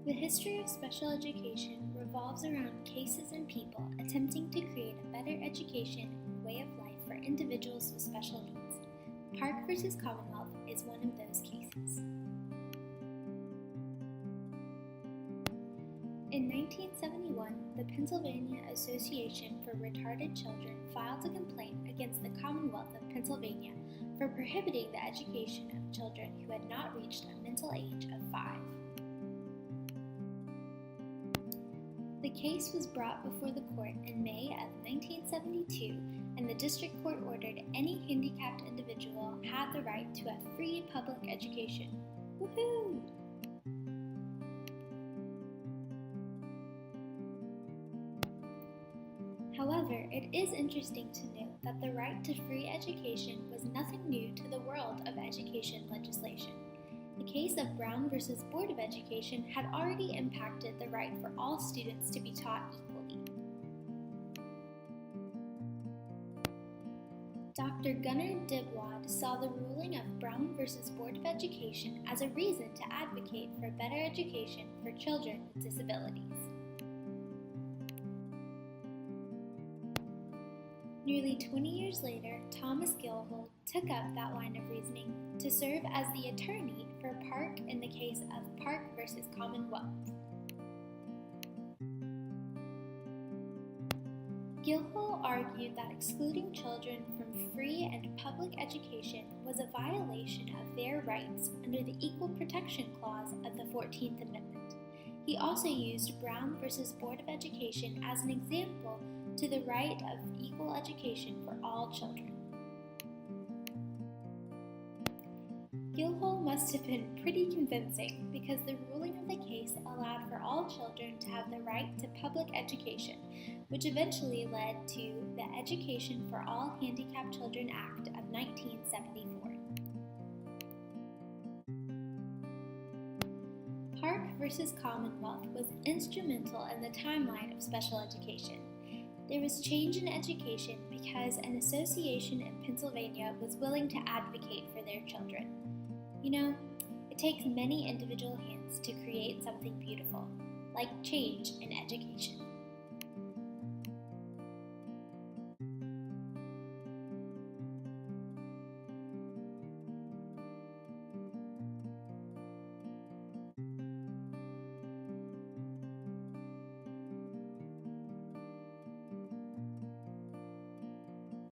The history of special education revolves around cases and people attempting to create a better education and way of life for individuals with special needs. Park versus Commonwealth is one of those cases. In 1971, the Pennsylvania Association for Retarded Children filed a complaint against the Commonwealth of Pennsylvania for prohibiting the education of children who had not reached a mental age of 5. The case was brought before the court in May of 1972, and the district court ordered any handicapped individual had the right to a free public education. Woohoo! However, it is interesting to note that the right to free education was nothing new to the world of education legislation. The case of Brown versus Board of Education had already impacted the right for all students to be taught equally. Dr. Gunnar Dibwad saw the ruling of Brown versus Board of Education as a reason to advocate for better education for children with disabilities. Nearly 20 years later, Thomas Gilholt took up that line of reasoning to serve as the attorney for Park in the case of Park versus Commonwealth. Gilholt argued that excluding children from free and public education was a violation of their rights under the Equal Protection Clause of the 14th Amendment. He also used Brown versus Board of Education as an example to the right of equal education for all children. Gilholt must have been pretty convincing because the ruling of the case allowed for all children to have the right to public education, which eventually led to the Education for All Handicapped Children Act of 1974. Park versus Commonwealth was instrumental in the timeline of special education. There was change in education because an association in Pennsylvania was willing to advocate for their children. You know, it takes many individual hands to create something beautiful, like change in education.